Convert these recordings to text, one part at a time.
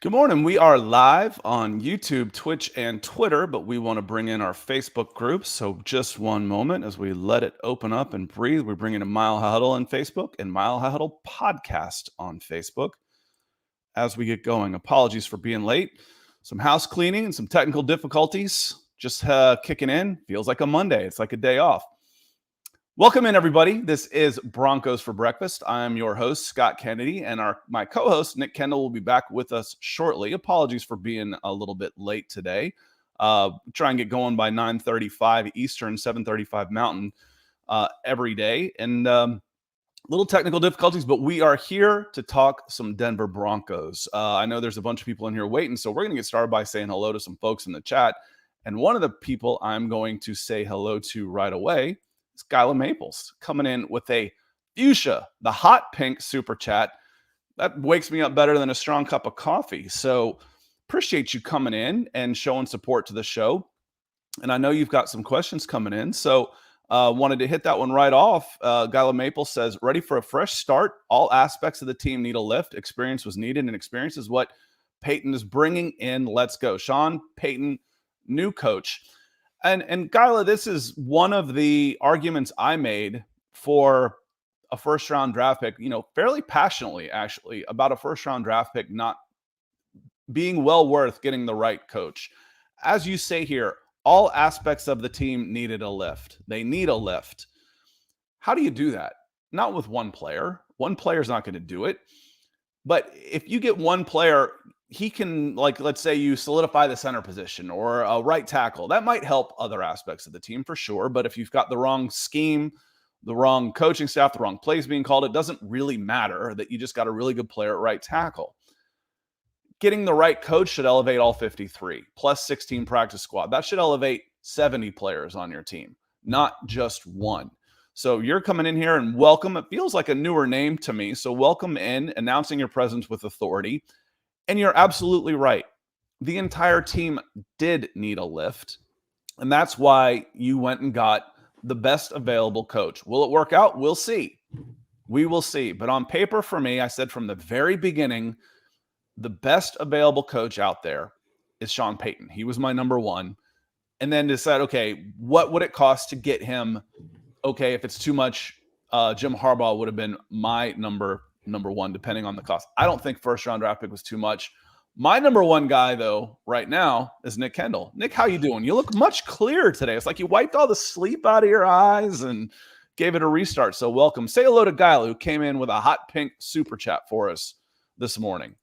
Good morning. We are live on YouTube, Twitch, and Twitter, but we want to bring in our Facebook group. So just one moment as we let it open up and breathe. We're bringing a Mile High Huddle on Facebook and Mile High Huddle podcast on Facebook as we get going. Apologies for being late. Some house cleaning and some technical difficulties. Just kicking in. Feels like a Monday. It's like a day off. Welcome in, everybody. This is Broncos for Breakfast. I'm your host, Scott Kennedy, and my co-host, Nick Kendell, will be back with us shortly. Apologies for being a little bit late today. Try and get going by 9:35 Eastern, 7:35 Mountain every day. And little technical difficulties, but we are here to talk some Denver Broncos. I know there's a bunch of people in here waiting, so we're going to get started by saying hello to some folks in the chat. And one of the people I'm going to say hello to right away, Skylar Maples, coming in with a fuchsia, the hot pink super chat. That wakes me up better than a strong cup of coffee. So appreciate you coming in and showing support to the show. And I know you've got some questions coming in. So wanted to hit that one right off. Skylar Maples says, ready for a fresh start. All aspects of the team need a lift. Experience was needed, and experience is what Payton is bringing in. Let's go. Sean Payton, new coach. And Gyla, this is one of the arguments I made for a first-round draft pick, fairly passionately, actually, about a first-round draft pick not being well worth getting the right coach. As you say here, all aspects of the team needed a lift. They need a lift. How do you do that? Not with one player. One player's not going to do it. But if you get one player, he can, let's say you solidify the center position or a right tackle. That might help other aspects of the team for sure. But if you've got the wrong scheme, the wrong coaching staff, the wrong plays being called, it doesn't really matter that you just got a really good player at right tackle. Getting the right coach should elevate all 53, plus 16 practice squad. That should elevate 70 players on your team, not just one. So you're coming in here and welcome. It feels like a newer name to me. So welcome in, announcing your presence with authority. And you're absolutely right. The entire team did need a lift. And that's why you went and got the best available coach. Will it work out? We'll see. We will see. But on paper, for me, I said from the very beginning, the best available coach out there is Sean Payton. He was my number one. And then decide, okay, what would it cost to get him? Okay, if it's too much, Jim Harbaugh would have been my number one, depending on the cost. I don't think first-round draft pick was too much. My number one guy, though, right now is Nick Kendell. Nick, how you doing? You look much clearer today. It's like you wiped all the sleep out of your eyes and gave it a restart. So welcome. Say hello to Gyla, who came in with a hot pink super chat for us this morning.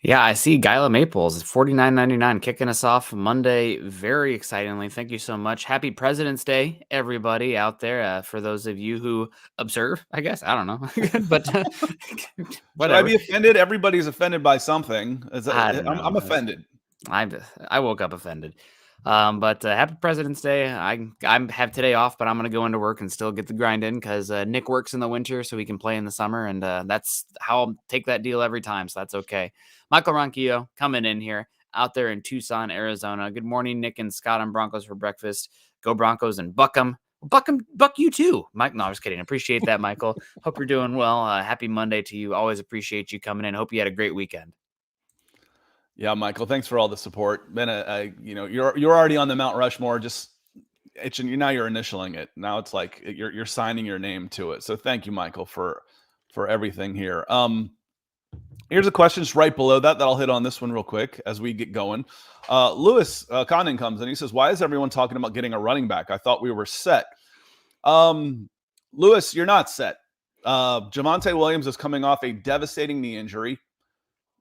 Yeah, I see Gyla Maples, $49.99, kicking us off Monday very excitingly. Thank you so much. Happy President's Day, everybody out there. For those of you who observe, I guess. I don't know. But whatever. Should I be offended? Everybody's offended by something. I'm offended. I woke up offended. But happy President's Day. I have today off, but I'm going to go into work and still get the grind in because Nick works in the winter so he can play in the summer. And that's how I'll take that deal every time. So that's okay. Michael Ronquillo coming in here out there in Tucson, Arizona. Good morning, Nick and Scott on Broncos for Breakfast. Go Broncos and buck them. Buck you too, Mike. No, I was kidding. Appreciate that, Michael. Hope you're doing well. Happy Monday to you. Always appreciate you coming in. Hope you had a great weekend. Yeah, Michael, thanks for all the support. Man, you're already on the Mount Rushmore. Just now you're initialing it. Now it's like you're signing your name to it. So thank you, Michael, for everything here. Here's a question just right below that I'll hit on this one real quick as we get going. Lewis Condon comes and he says, "Why is everyone talking about getting a running back? I thought we were set." Lewis, you're not set. Javonte Williams is coming off a devastating knee injury.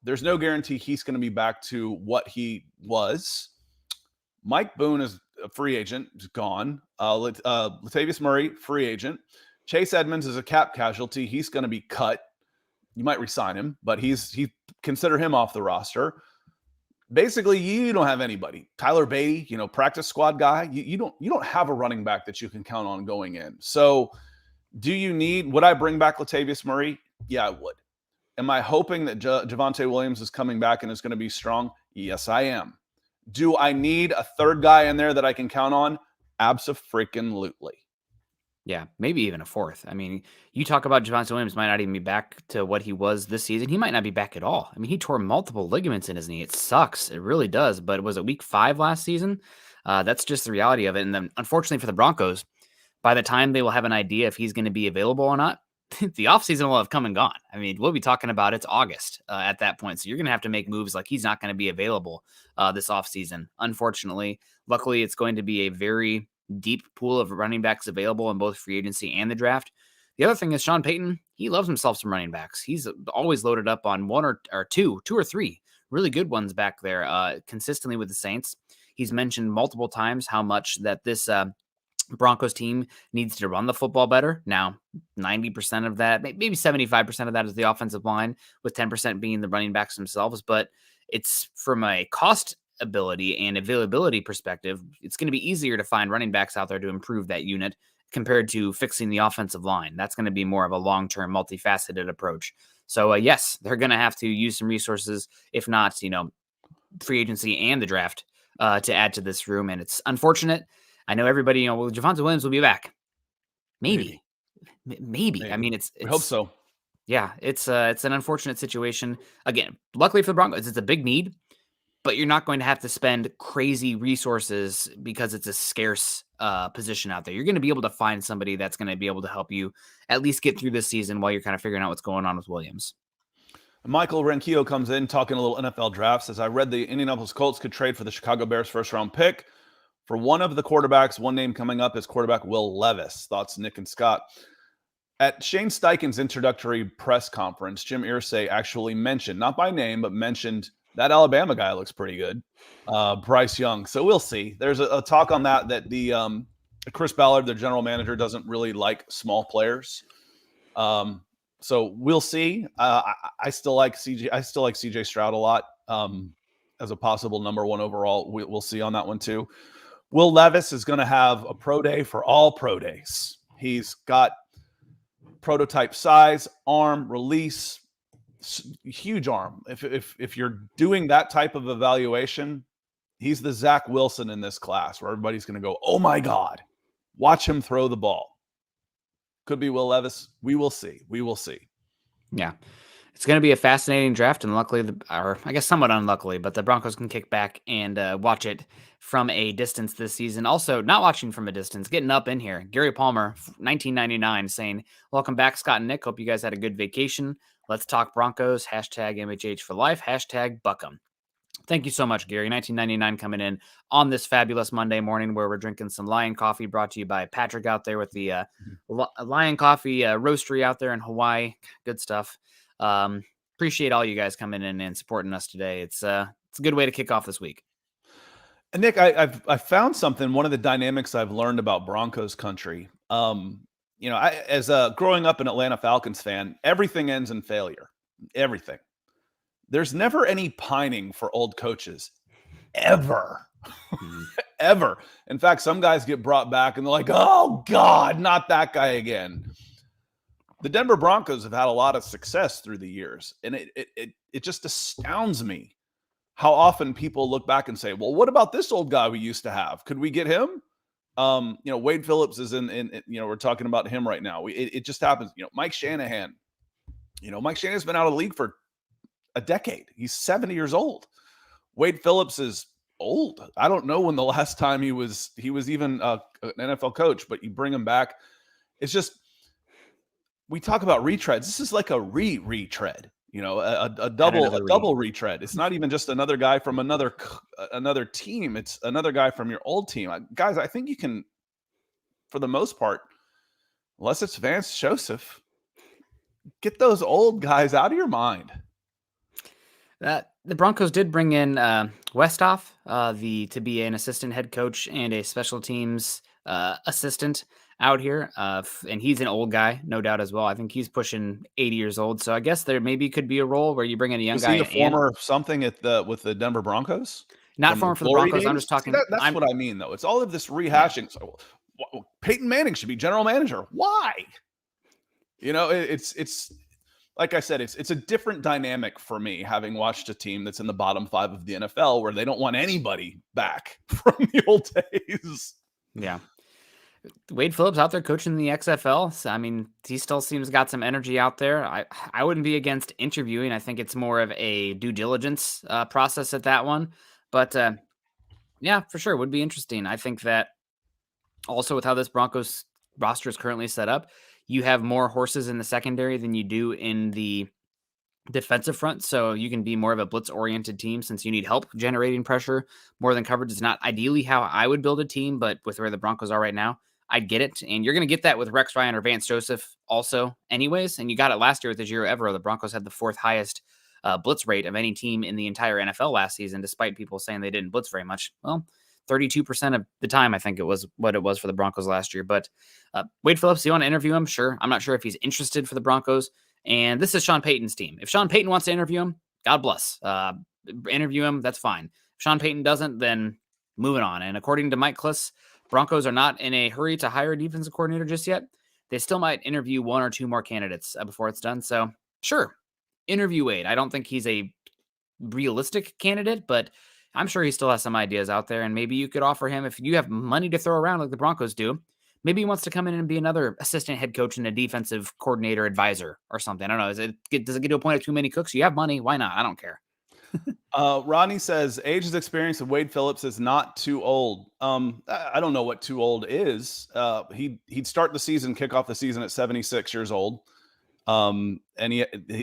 There's no guarantee he's going to be back to what he was. Mike Boone is a free agent. He's gone. Latavius Murray, free agent. Chase Edmonds is a cap casualty. He's going to be cut. You might resign him, but consider him off the roster. Basically, you don't have anybody. Tyler Beatty, practice squad guy. You don't have a running back that you can count on going in. So would I bring back Latavius Murray? Yeah, I would. Am I hoping that Javonte Williams is coming back and is going to be strong? Yes, I am. Do I need a third guy in there that I can count on? Abso-freaking-lutely. Yeah, maybe even a fourth. I mean, you talk about Javonte Williams might not even be back to what he was this season. He might not be back at all. I mean, he tore multiple ligaments in his knee. It sucks. It really does. But was it week 5 last season? That's just the reality of it. And then, unfortunately for the Broncos, by the time they will have an idea if he's going to be available or not, the offseason will have come and gone. I mean, we'll be talking about it's August at that point. So you're going to have to make moves like he's not going to be available this offseason. Unfortunately, luckily, it's going to be a very deep pool of running backs available in both free agency and the draft. The other thing is Sean Payton, he loves himself some running backs. He's always loaded up on one or two or three really good ones back there consistently with the Saints. He's mentioned multiple times how much that this Broncos team needs to run the football better. Now, 90% of that, maybe 75% of that is the offensive line, with 10% being the running backs themselves. But it's from a cost ability and availability perspective, it's going to be easier to find running backs out there to improve that unit compared to fixing the offensive line. That's going to be more of a long-term, multifaceted approach. So, yes, they're going to have to use some resources, if not, free agency and the draft to add to this room. And it's unfortunate. I know everybody, well, Javonte Williams will be back. Maybe. I mean, we hope so. Yeah, it's an unfortunate situation. Again, luckily for the Broncos, it's a big need, but you're not going to have to spend crazy resources because it's a scarce position out there. You're going to be able to find somebody that's going to be able to help you at least get through this season while you're kind of figuring out what's going on with Williams. Michael Renquillo comes in talking a little NFL draft. Says, I read the Indianapolis Colts could trade for the Chicago Bears first-round pick. For one of the quarterbacks, one name coming up is quarterback Will Levis. Thoughts, Nick and Scott? At Shane Steichen's introductory press conference, Jim Irsay actually mentioned, not by name, but mentioned that Alabama guy looks pretty good, Bryce Young. So we'll see. There's a talk on that the Chris Ballard, their general manager, doesn't really like small players. So we'll see. I still like CJ. I still like CJ Stroud a lot as a possible number 1 overall. We'll see on that one too. Will Levis is going to have a pro day for all pro days. He's got prototype size, arm, release, huge arm. If you're doing that type of evaluation, he's the Zach Wilson in this class where everybody's going to go, oh my God, watch him throw the ball. Could be Will Levis. We will see. Yeah. It's going to be a fascinating draft, and luckily, or I guess somewhat unluckily, but the Broncos can kick back and watch it from a distance this season. Also, not watching from a distance, getting up in here. Gary Palmer, 1999, saying, welcome back, Scott and Nick. Hope you guys had a good vacation. Let's talk Broncos. Hashtag MHH for life. Hashtag Buckham. Thank you so much, Gary. 1999 coming in on this fabulous Monday morning where we're drinking some Lion Coffee, brought to you by Patrick out there with the Lion Coffee roastery out there in Hawaii. Good stuff. Appreciate all you guys coming in and supporting us today. It's a good way to kick off this week. And Nick, I've found something. One of the dynamics I've learned about Broncos country. As growing up an Atlanta Falcons fan, everything ends in failure. Everything. There's never any pining for old coaches, ever, ever. In fact, some guys get brought back and they're like, "Oh God, not that guy again." The Denver Broncos have had a lot of success through the years, and it just astounds me how often people look back and say, "Well, what about this old guy we used to have? Could we get him?" Wade Phillips is in we're talking about him right now. It just happens. Mike Shanahan. Mike Shanahan's been out of the league for a decade. He's 70 years old. Wade Phillips is old. I don't know when the last time he was even an NFL coach, but you bring him back. It's just, we talk about retreads. This is like a retread, a double retread. It's not even just another guy from another team. It's another guy from your old team. Guys, I think you can, for the most part, unless it's Vance Joseph, get those old guys out of your mind. The Broncos did bring in Westhoff to be an assistant head coach and a special teams assistant out here. And he's an old guy, no doubt as well. I think he's pushing 80 years old. So I guess there maybe could be a role where you bring in a young guy. Is he a former something with the Denver Broncos? Not former for the Broncos. Days? I'm just talking. See, that's what I mean, though. It's all of this rehashing. So, Peyton Manning should be general manager. Why? It's like I said, it's a different dynamic for me, having watched a team that's in the bottom 5 of the NFL where they don't want anybody back from the old days. Yeah. Wade Phillips out there coaching the XFL. So, I mean, he still seems got some energy out there. I wouldn't be against interviewing. I think it's more of a due diligence process at that one. But yeah, for sure, would be interesting. I think that also with how this Broncos roster is currently set up, you have more horses in the secondary than you do in the defensive front, so you can be more of a blitz-oriented team since you need help generating pressure more than coverage. Is not ideally how I would build a team, but with where the Broncos are right now, I get it. And you're going to get that with Rex Ryan or Vance Joseph also anyways, and you got it last year with the Giro Evero. The Broncos had the fourth highest blitz rate of any team in the entire NFL last season, despite people saying they didn't blitz very much. Well, 32% of the time, I think it was what it was for the Broncos last year. But Wade Phillips, do you want to interview him? Sure. I'm not sure if he's interested for the Broncos. And this is Sean Payton's team. If Sean Payton wants to interview him, God bless. Interview him, that's fine. If Sean Payton doesn't, then moving on. And according to Mike Kliss, Broncos are not in a hurry to hire a defensive coordinator just yet. They still might interview one or two more candidates before it's done. So, sure, interview Wade. I don't think he's a realistic candidate, but I'm sure he still has some ideas out there. And maybe you could offer him, if you have money to throw around like the Broncos do, maybe he wants to come in and be another assistant head coach and a defensive coordinator advisor or something. I don't know. Does it get to a point of too many cooks? You have money. Why not? I don't care. Ronnie says age's experience of Wade Phillips is not too old. I don't know what too old is. He'd start the season, kick off the season at 76 years old. And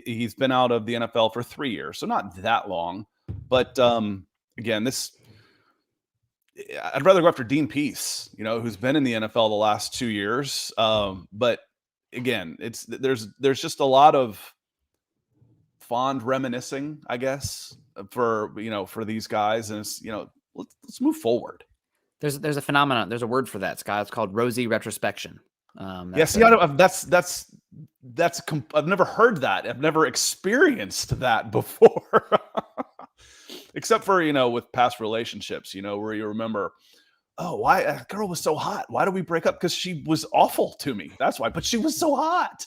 he's been out of the NFL for 3 years, so not that long. But again, I'd rather go after Dean Pease, who's been in the NFL the last 2 years. But again, there's just a lot of fond reminiscing, I guess, for these guys, and it's let's move forward. There's a phenomenon. There's a word for that, Scott. It's called rosy retrospection. I've never heard that. I've never experienced that before. Except for, with past relationships, where you remember, oh, why that girl was so hot. Why did we break up? Because she was awful to me. That's why. But she was so hot.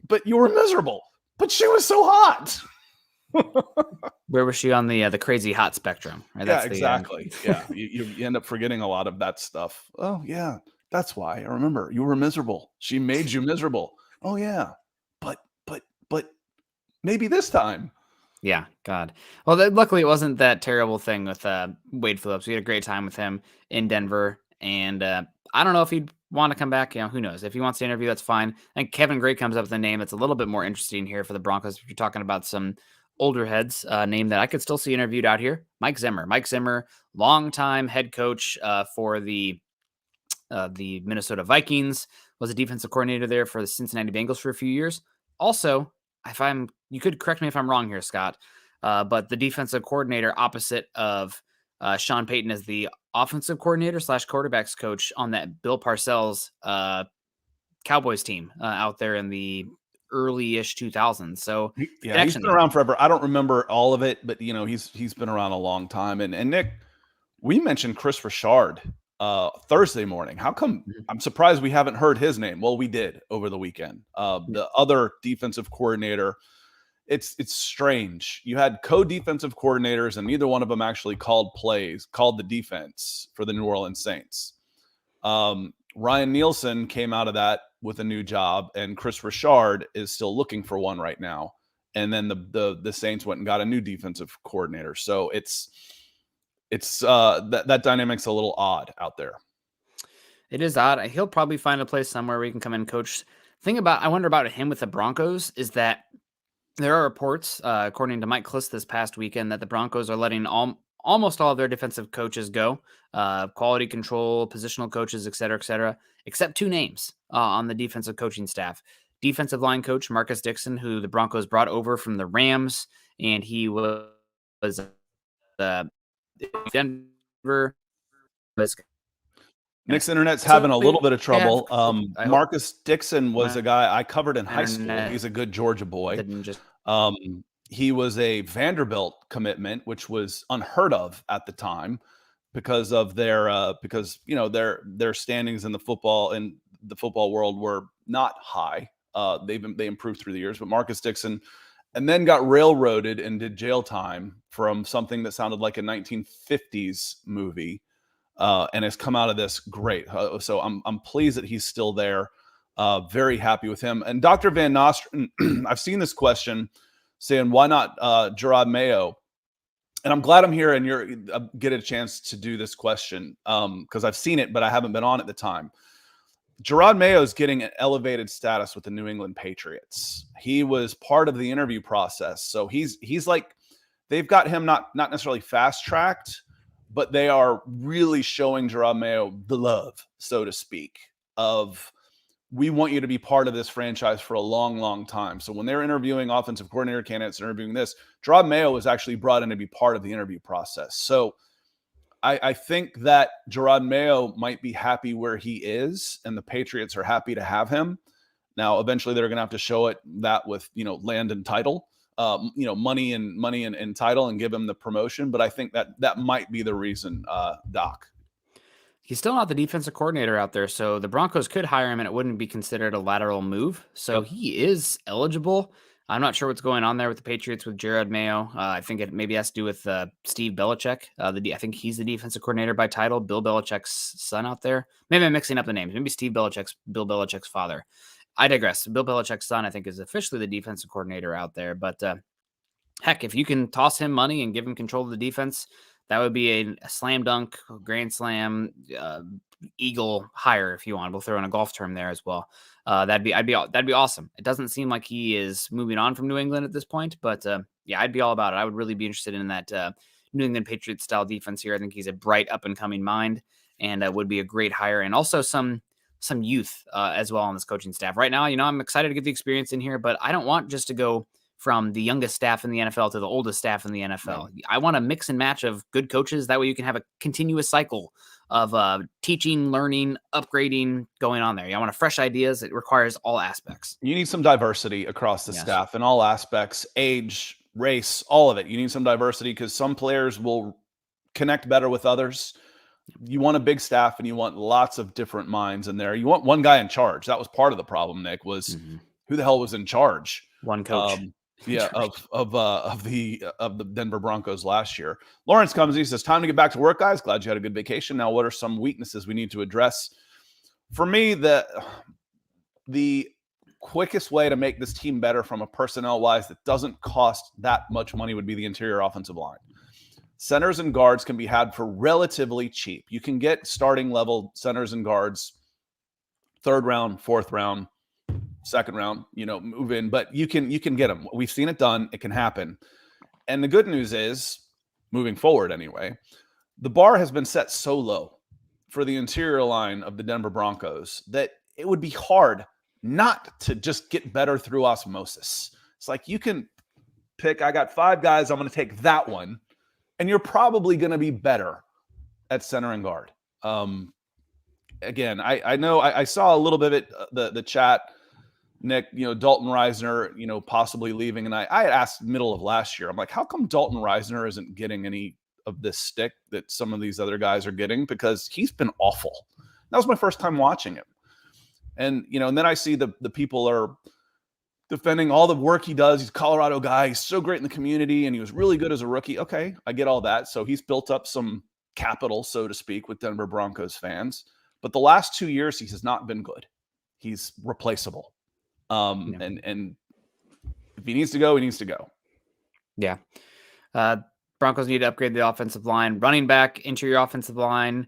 But you were miserable. But she was so hot. Where was she on the crazy hot spectrum? Right? Yeah, exactly. Yeah, you end up forgetting a lot of that stuff. Oh, yeah, that's why. I remember. You were miserable. She made you miserable. Oh, yeah. But maybe this time. Yeah, God. Well, luckily it wasn't that terrible thing with Wade Phillips. We had a great time with him in Denver, and I don't know if he'd want to come back. Who knows? If he wants to interview, that's fine. I think Kevin Gray comes up with a name that's a little bit more interesting here for the Broncos. If you're talking about some older heads, name that I could still see interviewed out here, Mike Zimmer. Mike Zimmer, longtime head coach for the Minnesota Vikings, was a defensive coordinator there for the Cincinnati Bengals for a few years. Also, you could correct me if I'm wrong here, Scott, but the defensive coordinator opposite of Sean Payton as the offensive coordinator / quarterbacks coach on that Bill Parcells Cowboys team out there in the early-ish 2000s. So yeah, he's been around forever. I don't remember all of it, but he's been around a long time. And Nick, we mentioned Chris Richard Thursday morning. How come I'm surprised we haven't heard his name? Well, we did over the weekend. The other defensive coordinator, it's strange. You had co-defensive coordinators, and neither one of them actually called the defense for the New Orleans Saints. Ryan Nielsen came out of that with a new job, and Chris Richard is still looking for one right now. And then the Saints went and got a new defensive coordinator. So it's that dynamic's a little odd out there. It is odd. He'll probably find a place somewhere where he can come and coach. I wonder about him with the Broncos is that there are reports, according to Mike Kliss this past weekend, that the Broncos are letting almost all of their defensive coaches go, quality control, positional coaches, et cetera, except two names on the defensive coaching staff. Defensive line coach Marcus Dixon, who the Broncos brought over from the Rams, and he was Denver. Nick's internet's having a little bit of trouble. Marcus Dixon was a guy I covered in high school. He's a good Georgia boy. He was a Vanderbilt commitment, which was unheard of at the time because of their standings in the football world were not high. They improved through the years, but Marcus Dixon, and then got railroaded and did jail time from something that sounded like a 1950s movie. and has come out of this great. So I'm pleased that he's still there. Very happy with him. And Dr. Van Nostrand, I've seen this question saying, why not Gerard Mayo? And I'm glad I'm here and you're get a chance to do this question because I've seen it, but I haven't been on at the time. Gerard Mayo is getting an elevated status with the New England Patriots. He was part of the interview process. So he's like, they've got him not necessarily fast tracked, but they are really showing Gerard Mayo the love, so to speak, of we want you to be part of this franchise for a long, long time. So when they're interviewing offensive coordinator candidates, interviewing this, Gerard Mayo was actually brought in to be part of the interview process. So I think that Gerard Mayo might be happy where he is, and the Patriots are happy to have him. Now, eventually, they're going to have to show it that with land and title, money and title, and give him the promotion. But I think that might be the reason, Doc. He's still not the defensive coordinator out there, so the Broncos could hire him and it wouldn't be considered a lateral move. So he is eligible. I'm not sure what's going on there with the Patriots with Gerard Mayo. I think it maybe has to do with Steve Belichick. I think he's the defensive coordinator by title. Bill Belichick's son out there. Maybe I'm mixing up the names. Maybe Steve Belichick's Bill Belichick's father. I digress. Bill Belichick's son, I think, is officially the defensive coordinator out there. But heck, if you can toss him money and give him control of the defense, that would be a slam dunk, grand slam, eagle hire if you want. We'll throw in a golf term there as well. That'd be awesome. It doesn't seem like he is moving on from New England at this point, but yeah, I'd be all about it. I would really be interested in that New England Patriots style defense here. I think he's a bright up and coming mind, and would be a great hire, and also some youth as well on this coaching staff. Right now, I'm excited to get the experience in here, but I don't want just to go from the youngest staff in the NFL to the oldest staff in the NFL. Right. I want a mix and match of good coaches. That way you can have a continuous cycle of teaching, learning, upgrading going on there. I want fresh ideas. It requires all aspects. You need some diversity across the staff in all aspects, age, race, all of it. You need some diversity because some players will connect better with others. You want a big staff and you want lots of different minds in there. You want one guy in charge. That was part of the problem, Nick, was who the hell was in charge? One coach. Of the Denver Broncos last year. Lawrence comes, he says, time to get back to work, guys. Glad you had a good vacation. Now, what are some weaknesses we need to address? For me, the quickest way to make this team better from a personnel-wise that doesn't cost that much money would be the interior offensive line. Centers and guards can be had for relatively cheap. You can get starting level centers and guards, third round, fourth round, second round, move in, but you can get them. We've seen it done. It can happen. And the good news is, moving forward anyway, the bar has been set so low for the interior line of the Denver Broncos that it would be hard not to just get better through osmosis. It's like you can pick, I got 5 guys, I'm going to take that one, and you're probably going to be better at center and guard. Again, I know I saw a little bit of it, the chat, Nick, Dalton Reisner, possibly leaving. And I had asked middle of last year, I'm like, how come Dalton Reisner isn't getting any of this stick that some of these other guys are getting? Because he's been awful. That was my first time watching him. And, and then I see the people are defending all the work he does. He's a Colorado guy. He's so great in the community and he was really good as a rookie. Okay, I get all that. So he's built up some capital, so to speak, with Denver Broncos fans. But the last 2 years, he has not been good. He's replaceable. And if he needs to go, he needs to go. Yeah. Broncos need to upgrade the offensive line, running back, interior offensive line,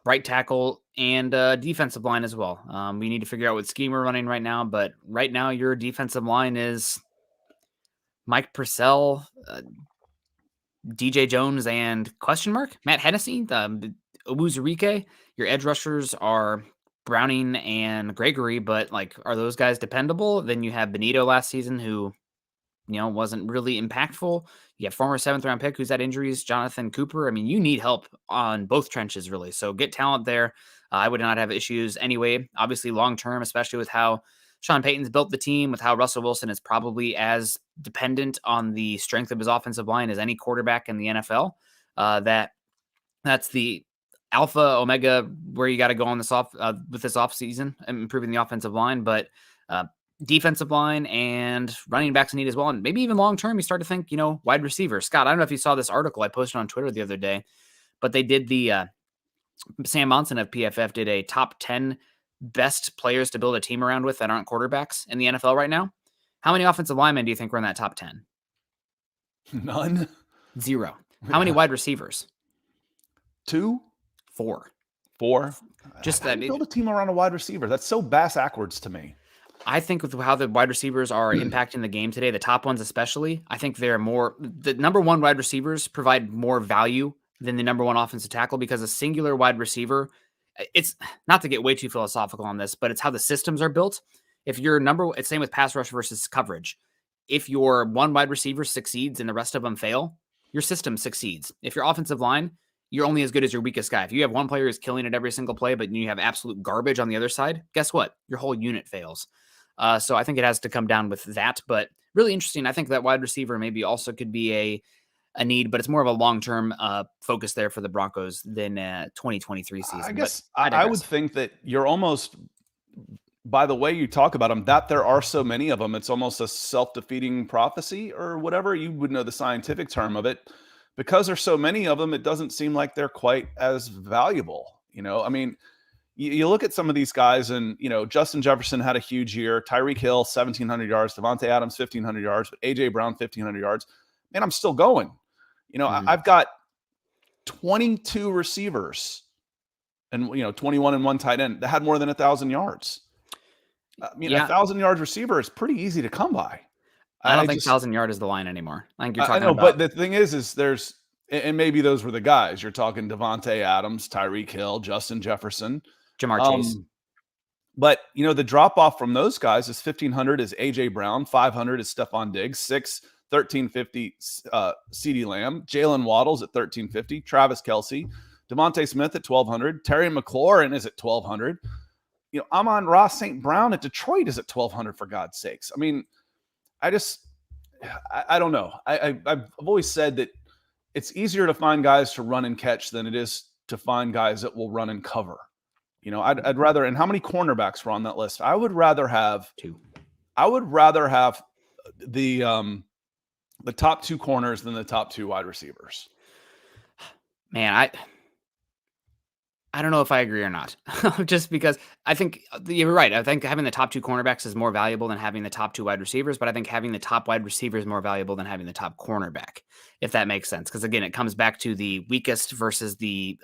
right tackle, and defensive line as well. We need to figure out what scheme we're running right now, but right now your defensive line is Mike Purcell, DJ Jones, and question mark Matt Hennessy, Owuzurike. Your edge rushers are Browning and Gregory, but are those guys dependable? Then you have Benito last season who, wasn't really impactful. You have former 7th round pick who's had injuries, Jonathan Cooper. I mean, you need help on both trenches really. So get talent there. I would not have issues anyway. Obviously long-term, especially with how Sean Payton's built the team, with how Russell Wilson is probably as dependent on the strength of his offensive line as any quarterback in the NFL. That's the alpha omega where you got to go on this with this off season and improving the offensive line, but defensive line and running backs need as well. And maybe even long-term, you start to think, wide receiver. Scott, I don't know if you saw this article I posted on Twitter the other day, but they did the Sam Monson of PFF did a top 10 best players to build a team around with that aren't quarterbacks in the NFL right now. How many offensive linemen do you think were in that top 10? None. 0. How many wide receivers? 2, 4. 4. Just How that do you build a team around a wide receiver? That's so backwards to me. I think with how the wide receivers are impacting the game today, the top ones especially, I think they're more the number one wide receivers provide more value than the number one offensive tackle because a singular wide receiver, it's not to get way too philosophical on this, but it's how the systems are built. If your it's same with pass rush versus coverage. If your one wide receiver succeeds and the rest of them fail, your system succeeds. If your offensive line, you're only as good as your weakest guy. If you have one player who's killing it every single play, but you have absolute garbage on the other side, guess what? Your whole unit fails. So I think it has to come down with that, but really interesting. I think that wide receiver maybe also could be a need, but it's more of a long-term focus there for the Broncos than 2023 season. I guess I I would think that you're almost, by the way you talk about them, that there are so many of them, it's almost a self-defeating prophecy or whatever. You would know the scientific term of it. Because there's so many of them, it doesn't seem like they're quite as valuable. I mean, you look at some of these guys, and Justin Jefferson had a huge year. Tyreek Hill 1,700 yards. Devontae Adams 1,500 yards. But AJ Brown 1,500 yards. Man, I'm still going. I've got 22 receivers, and 21 and one tight end that had more than 1,000 yards. I mean, 1,000 yards receiver is pretty easy to come by. I don't think 1,000 yard is the line anymore. I think you're talking about. But the thing is there's, and maybe those were the guys. You're talking Devontae Adams, Tyreek Hill, Justin Jefferson, Jamar Chase. But the drop off from those guys is 1,500 is AJ Brown, 500 is Stephon Diggs, 1,350 CeeDee Lamb, Jalen Waddles at 1,350, Travis Kelce, Devontae Smith at 1,200, Terry McLaurin is at 1,200. Amon-Ra St. Brown at Detroit is at 1,200 for God's sakes. I mean, I don't know. I've always said that it's easier to find guys to run and catch than it is to find guys that will run and cover. I'd rather, and how many cornerbacks were on that list? I would rather have 2. I would rather have the top 2 corners than the top 2 wide receivers. Man, I don't know if I agree or not, just because I think you're right. I think having the top 2 cornerbacks is more valuable than having the top 2 wide receivers, but I think having the top wide receiver is more valuable than having the top cornerback, if that makes sense. Because again, it comes back to the weakest versus the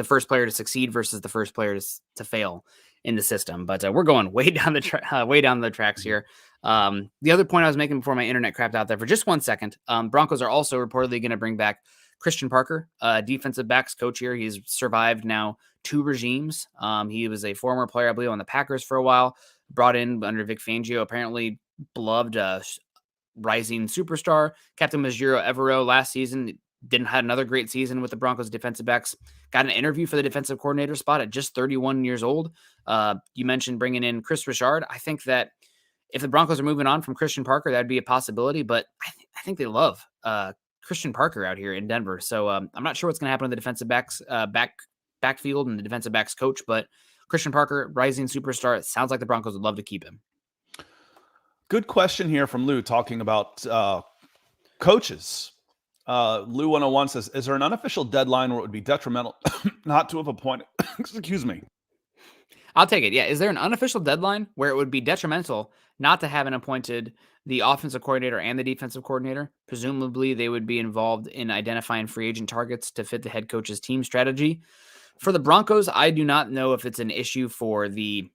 first player to succeed versus the first player to fail in the system. But we're going way down the tracks here. The other point I was making before my internet crapped out there for just 1 second, Broncos are also reportedly going to bring back Christian Parker, defensive backs coach here. He's survived now 2 regimes. He was a former player, I believe, on the Packers for a while, brought in under Vic Fangio, apparently beloved rising superstar. Captain Majiro Evero last season didn't have another great season with the Broncos defensive backs. Got an interview for the defensive coordinator spot at just 31 years old. You mentioned bringing in Chris Richard. I think that if the Broncos are moving on from Christian Parker, that'd be a possibility, but I think they love Christian Parker out here in Denver. So I'm not sure what's going to happen to the defensive backs backfield and the defensive backs coach, but Christian Parker, rising superstar. It sounds like the Broncos would love to keep him. Good question here from Lou talking about coaches. Lou 101 says, is there an unofficial deadline where it would be detrimental not to have appointed? Excuse me. I'll take it. Yeah. Is there an unofficial deadline where it would be detrimental not to have an appointed the offensive coordinator and the defensive coordinator? Presumably they would be involved in identifying free agent targets to fit the head coach's team strategy. For the Broncos, I do not know if it's an issue for the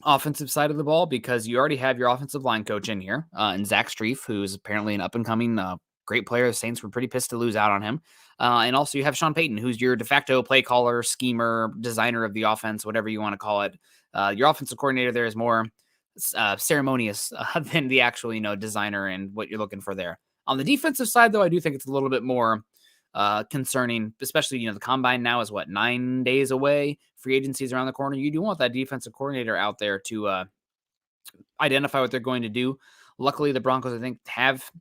offensive side of the ball because you already have your offensive line coach in here and Zach Strief, who's apparently an up-and-coming great player. The Saints were pretty pissed to lose out on him. And also you have Sean Payton, who's your de facto play caller, schemer, designer of the offense, whatever you want to call it. Your offensive coordinator there is more ceremonious than the actual, designer and what you're looking for there. On the defensive side, though, I do think it's a little bit more concerning, especially, the combine now is 9 days away. Free agency's around the corner. You do want that defensive coordinator out there to identify what they're going to do. Luckily, the Broncos, I think, have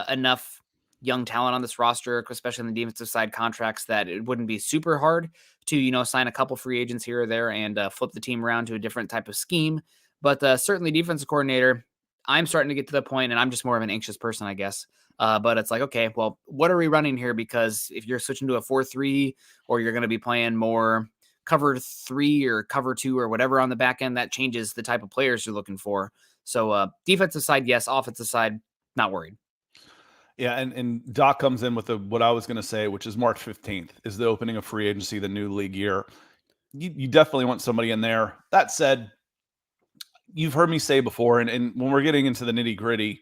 enough young talent on this roster, especially on the defensive side contracts, that it wouldn't be super hard to, sign a couple free agents here or there and flip the team around to a different type of scheme. But certainly defensive coordinator, I'm starting to get to the point, and I'm just more of an anxious person, I guess. But it's like, okay, well, what are we running here? Because if you're switching to a 4-3 or you're going to be playing more cover 3 or cover 2 or whatever on the back end, that changes the type of players you're looking for. So defensive side, yes. Offensive side, not worried. Yeah, and Doc comes in with what I was going to say, which is March 15th is the opening of free agency, the new league year. You definitely want somebody in there. That said, you've heard me say before, and when we're getting into the nitty gritty,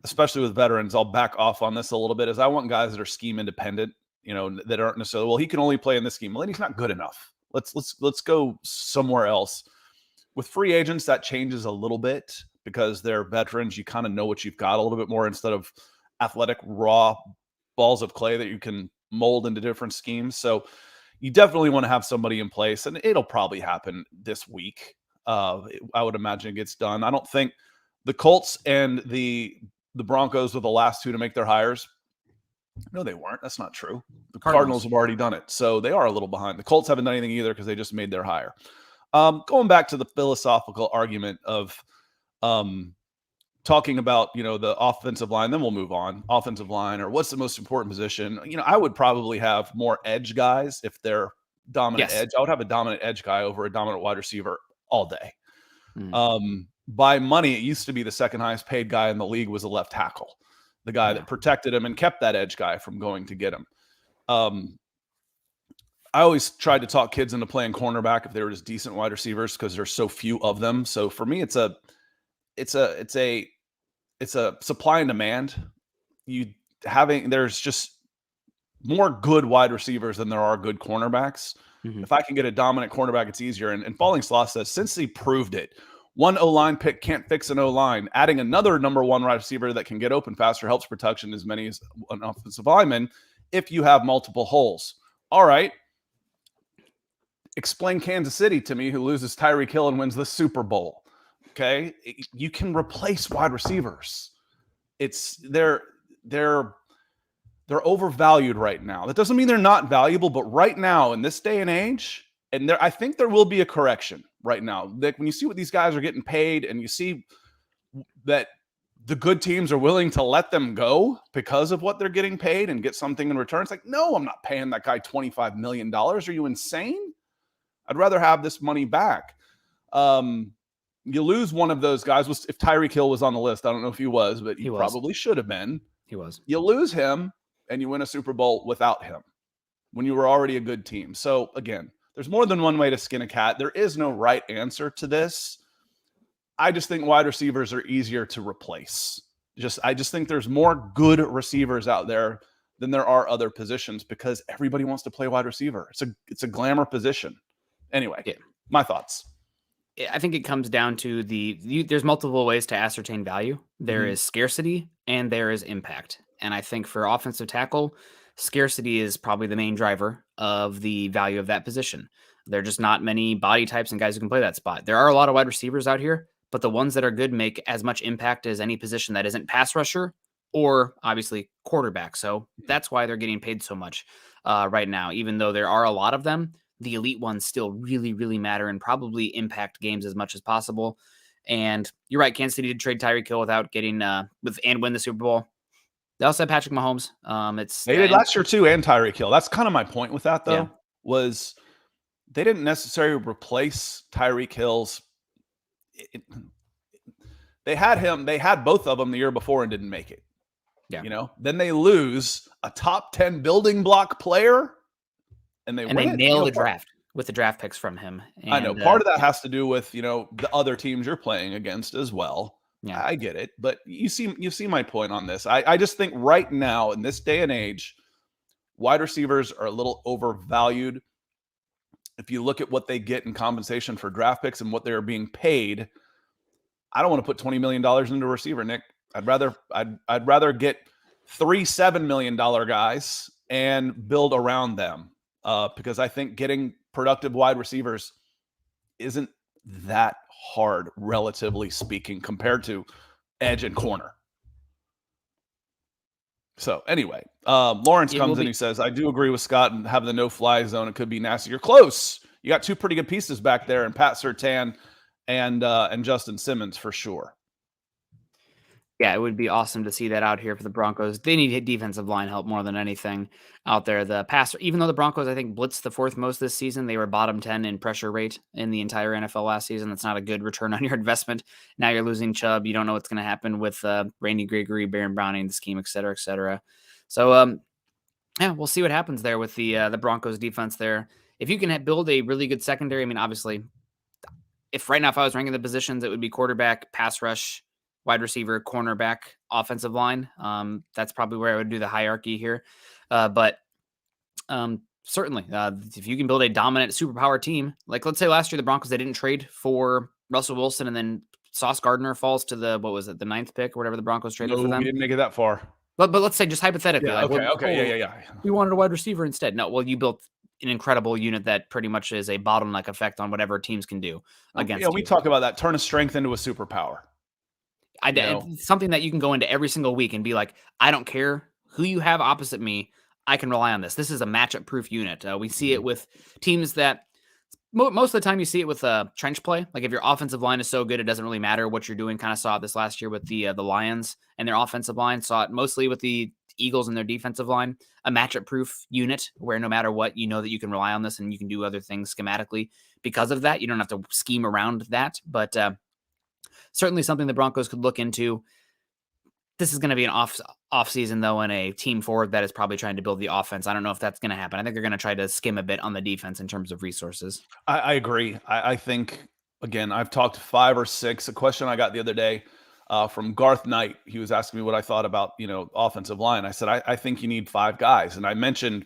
especially with veterans, I'll back off on this a little bit, is I want guys that are scheme independent, that aren't necessarily, well, he can only play in this scheme. Well, then he's not good enough. Let's go somewhere else. With free agents, that changes a little bit because they're veterans. You kind of know what you've got a little bit more instead of athletic, raw balls of clay that you can mold into different schemes. So you definitely want to have somebody in place, and it'll probably happen this week. I would imagine it gets done. I don't think the Colts and the Broncos were the last two to make their hires. No, they weren't. That's not true. The Cardinals have already done it, so they are a little behind. The Colts haven't done anything either because they just made their hire. Going back to the philosophical argument of talking about, the offensive line, then we'll move on. Offensive line, or what's the most important position? I would probably have more edge guys if they're dominant edge. I would have a dominant edge guy over a dominant wide receiver all day. By money, it used to be the second highest paid guy in the league was a left tackle, the guy that protected him and kept that edge guy from going to get him. I always tried to talk kids into playing cornerback if they were just decent wide receivers because there's so few of them. So for me, it's a supply and demand. There's just more good wide receivers than there are good cornerbacks. If I can get a dominant cornerback, it's easier. And Falling Sloth says, since he proved it, one O-line pick can't fix an O-line. Adding another number one wide receiver that can get open faster helps protection as many as an offensive lineman if you have multiple holes. All right. Explain Kansas City to me, who loses Tyreek Hill and wins the Super Bowl. Okay. You can replace wide receivers. They're overvalued right now. That doesn't mean they're not valuable, but right now in this day and age, I think there will be a correction right now. Like when you see what these guys are getting paid and you see that the good teams are willing to let them go because of what they're getting paid and get something in return. It's like, no, I'm not paying that guy $25 million. Are you insane? I'd rather have this money back. You lose one of those guys. If Tyreek Hill was on the list, I don't know if he was, but he probably should have been. He was. You lose him and you win a Super Bowl without him when you were already a good team. So again, there's more than one way to skin a cat. There is no right answer to this. I just think wide receivers are easier to replace. I just think there's more good receivers out there than there are other positions because everybody wants to play wide receiver. It's a glamour position. Anyway, my thoughts. I think it comes down to there's multiple ways to ascertain value. There is scarcity and there is impact. And I think for offensive tackle, scarcity is probably the main driver of the value of that position. There are just not many body types and guys who can play that spot. There are a lot of wide receivers out here, but the ones that are good make as much impact as any position that isn't pass rusher or obviously quarterback. So that's why they're getting paid so much right now. Even though there are a lot of them, the elite ones still really, really matter and probably impact games as much as possible. And you're right, Kansas City did trade Tyreek Hill without getting and win the Super Bowl. They also have Patrick Mahomes. They did last year too, and Tyreek Hill. That's kind of my point with that, though, was they didn't necessarily replace Tyreek Hill's. They had both of them the year before and didn't make it. Yeah, then they lose a top 10 building block player, and they nail the draft with the draft picks from him. And, I know part of that has to do with the other teams you're playing against as well. Yeah, I get it, but you see my point on this. I just think right now in this day and age, wide receivers are a little overvalued. If you look at what they get in compensation for draft picks and what they're being paid, I don't want to put $20 million into a receiver, Nick. I'd rather get 3 $7 million guys and build around them because I think getting productive wide receivers isn't that hard, relatively speaking, compared to edge and corner. So anyway, Lawrence comes in. He says, I do agree with Scott and have the no-fly zone. It could be nasty. You're close. You got two pretty good pieces back there, and Pat Surtain and Justin Simmons for sure. Yeah, it would be awesome to see that out here for the Broncos. They need defensive line help more than anything out there. The pass, even though the Broncos, I think, blitzed the fourth most this season, they were bottom 10 in pressure rate in the entire NFL last season. That's not a good return on your investment. Now you're losing Chubb. You don't know what's going to happen with Randy Gregory, Baron Browning, the scheme, et cetera, et cetera. So, yeah, we'll see what happens there with the Broncos defense there. If you can build a really good secondary, I mean, obviously, if right now, if I was ranking the positions, it would be quarterback, pass rush, wide receiver, cornerback, offensive line. That's probably where I would do the hierarchy here. But certainly, if you can build a dominant superpower team, like let's say last year the Broncos, they didn't trade for Russell Wilson, and then Sauce Gardner falls to the, what was it, the 9th pick or whatever the Broncos traded for No, them. we didn't make it that far. But let's say just hypothetically, Yeah, like, okay, yeah. we wanted a wide receiver instead. No, well, you built an incredible unit that pretty much is a bottleneck effect on whatever teams can do against you. We talk about that. Turn a strength into a superpower. It's something that you can go into every single week and be like, I don't care who you have opposite me. I can rely on this. This is a matchup proof unit. We see it with teams that most of the time you see it with trench play. Like if your offensive line is so good, it doesn't really matter what you're doing. Kind of saw it this last year with the Lions and their offensive line. Saw it mostly with the Eagles and their defensive line. A matchup proof unit where no matter what, you know that you can rely on this and you can do other things schematically because of that. You don't have to scheme around that. But certainly something the Broncos could look into. This is going to be an off season, though, and a team forward that is probably trying to build the offense. I don't know if that's going to happen. I think they're going to try to skim a bit on the defense in terms of resources. I agree. I think, again, I've talked 5 or 6. A question I got the other day from Garth Knight. He was asking me what I thought about, offensive line. I said, I think you need 5 guys. And I mentioned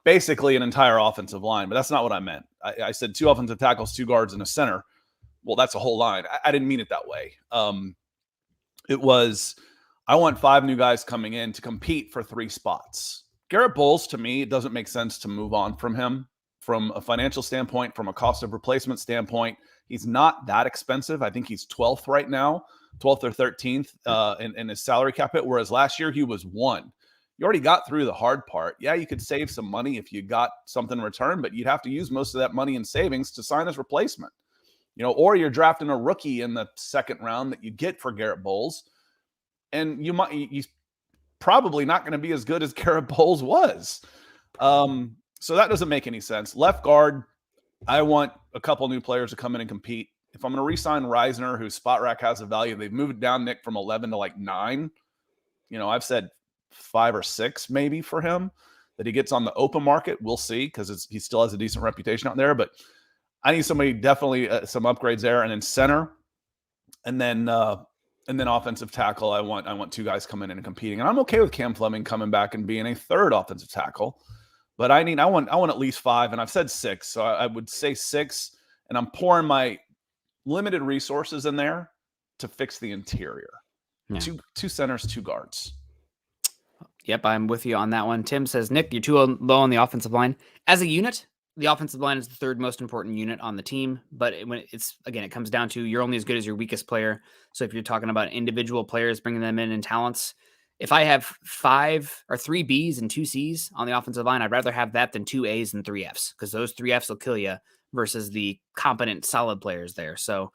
basically an entire offensive line, but that's not what I meant. I said 2 offensive tackles, 2 guards, and a center. Well, that's a whole line. I didn't mean it that way. It was, I want 5 new guys coming in to compete for 3 spots. Garrett Bowles, to me, it doesn't make sense to move on from him from a financial standpoint, from a cost of replacement standpoint. He's not that expensive. I think he's 12th right now, 12th or 13th in his salary cap hit, whereas last year he was 1. You already got through the hard part. Yeah, you could save some money if you got something in return, but you'd have to use most of that money in savings to sign his replacement. Or you're drafting a rookie in the 2nd round that you get for Garrett Bowles, and he's probably not going to be as good as Garrett Bowles was. So that doesn't make any sense. Left guard, I want a couple new players to come in and compete. If I'm going to re-sign Reisner, whose spot rack has a value, they've moved it down, Nick, from 11 to like 9. I've said 5 or 6 maybe for him that he gets on the open market. We'll see, because he still has a decent reputation out there, but I need somebody, definitely some upgrades there. And then center, and then offensive tackle. I want 2 guys coming in and competing. And I'm okay with Cam Fleming coming back and being a 3rd offensive tackle. But I want at least 5, and I've said 6. So I would say 6, and I'm pouring my limited resources in there to fix the interior. Yeah. 2 centers, 2 guards. Yep, I'm with you on that one. Tim says, Nick, you're too low on the offensive line. As a unit, the offensive line is the 3rd most important unit on the team, but it comes down to you're only as good as your weakest player. So if you're talking about individual players, bringing them in and talents, if I have 3 Bs and 2 Cs on the offensive line, I'd rather have that than 2 As and 3 Fs, because those 3 Fs will kill you versus the competent, solid players there. So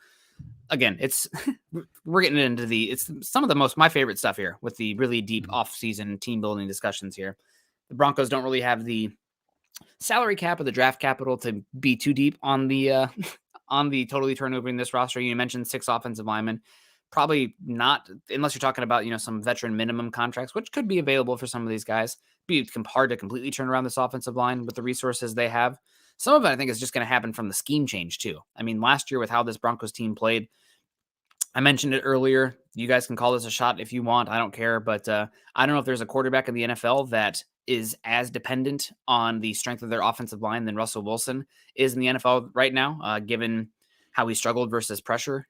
again, we're getting into it's some of my favorite stuff here with the really deep off-season team building discussions here. The Broncos don't really have the salary cap or the draft capital to be too deep on the totally turnovering this roster. You mentioned 6 offensive linemen. Probably not, unless you're talking about, some veteran minimum contracts, which could be available for some of these guys. Be hard to completely turn around this offensive line with the resources they have. Some of it, I think, is just going to happen from the scheme change too. I mean, last year with how this Broncos team played, I mentioned it earlier. You guys can call this a shot if you want. I don't care. But I don't know if there's a quarterback in the NFL that is as dependent on the strength of their offensive line than Russell Wilson is in the NFL right now, given how he struggled versus pressure.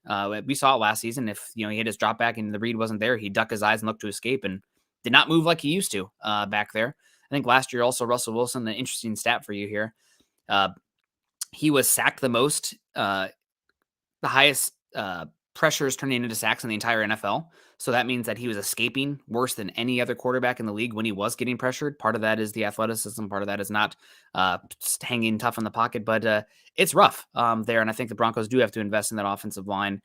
We saw it last season. If he hit his drop back and the read wasn't there, he'd duck his eyes and look to escape and did not move like he used to back there. I think last year also Russell Wilson, an interesting stat for you here. He was sacked the most, the highest pressures turning into sacks in the entire NFL. So that means that he was escaping worse than any other quarterback in the league when he was getting pressured. Part of that is the athleticism. Part of that is not hanging tough in the pocket, but it's rough there. And I think the Broncos do have to invest in that offensive line.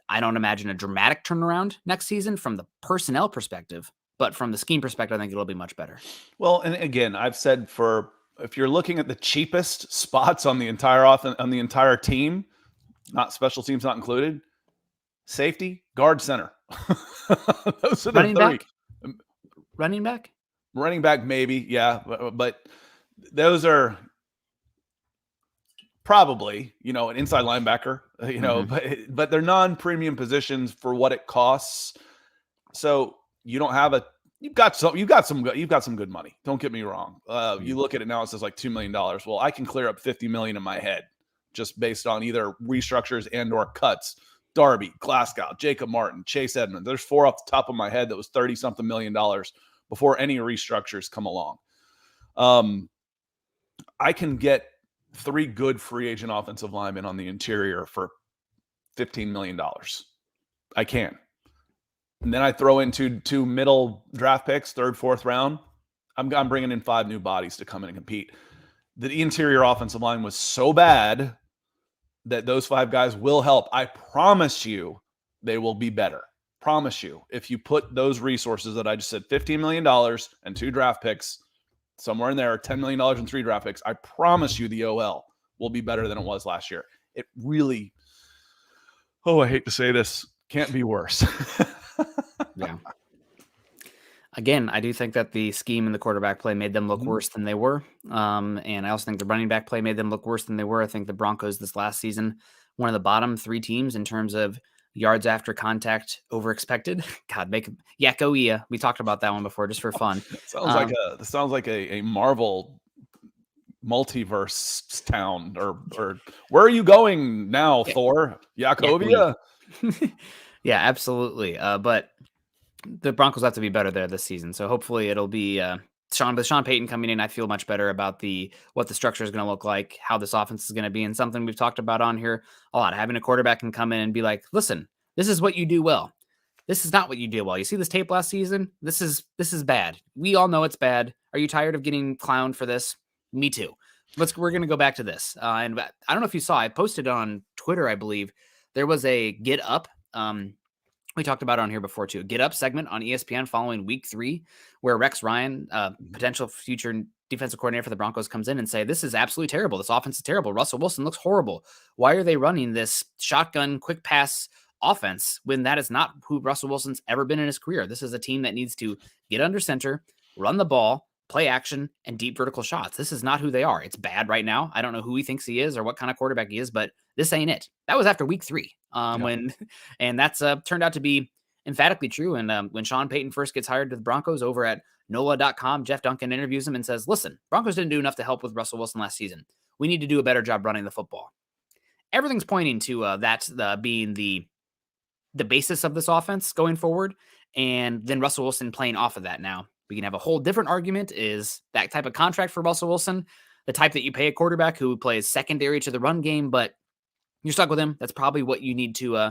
I don't imagine a dramatic turnaround next season from the personnel perspective, but from the scheme perspective, I think it'll be much better. Well, and again, I've said if you're looking at the cheapest spots on the entire team, not special teams not included, safety, guard, center. Those are the Running three. back? Running back? Running back, maybe, yeah, but those are probably, an inside linebacker, but they're non-premium positions for what it costs. So you don't have you've got some good money. Don't get me wrong. You look at it now, it says like $2 million. Well, I can clear up $50 million in my head just based on either restructures and or cuts. Darby, Glasgow, Jacob Martin, Chase Edmonds. There's 4 off the top of my head that was $30-something million before any restructures come along. I can get 3 good free agent offensive linemen on the interior for $15 million. I can. And then I throw in two middle draft picks, 3rd, 4th round. I'm bringing in 5 new bodies to come in and compete. The interior offensive line was so bad that those 5 guys will help. I promise you they will be better. Promise you. If you put those resources that I just said, $15 million and 2 draft picks, somewhere in there, $10 million and 3 draft picks, I promise you the OL will be better than it was last year. It really, I hate to say this, can't be worse. Yeah. Again, I do think that the scheme and the quarterback play made them look worse than they were. And I also think the running back play made them look worse than they were. I think the Broncos this last season, one of the bottom 3 teams in terms of yards after contact over expected. God, Yakoia. We talked about that one before just for fun. Sounds like a Marvel multiverse town or where are you going now, Thor? Yakovia? Yeah, absolutely. But the Broncos have to be better there this season. So hopefully it'll be Sean Payton coming in. I feel much better about what the structure is going to look like, how this offense is going to be, and something we've talked about on here a lot. Having a quarterback can come in and be like, listen, this is what you do well. This is not what you did well. You see this tape last season? This is bad. We all know it's bad. Are you tired of getting clowned for this? Me too. We're going to go back to this. And I don't know if you saw, I posted on Twitter, I believe, there was a Get Up. We talked about it on here before too. Get Up segment on ESPN following week 3, where Rex Ryan, potential future defensive coordinator for the Broncos, comes in and say, this is absolutely terrible. This offense is terrible. Russell Wilson looks horrible. Why are they running this shotgun quick pass offense when that is not who Russell Wilson's ever been in his career? This is a team that needs to get under center, run the ball, play action, and deep vertical shots. This is not who they are. It's bad right now. I don't know who he thinks he is or what kind of quarterback he is, but this ain't it. That was after week 3. And that's turned out to be emphatically true. And when Sean Payton first gets hired to the Broncos over at NOLA.com, Jeff Duncan interviews him and says, listen, Broncos didn't do enough to help with Russell Wilson last season. We need to do a better job running the football. Everything's pointing to that being the basis of this offense going forward. And then Russell Wilson playing off of that now. We can have a whole different argument. Is that type of contract for Russell Wilson the type that you pay a quarterback who plays secondary to the run game, but you're stuck with him? That's probably what you need to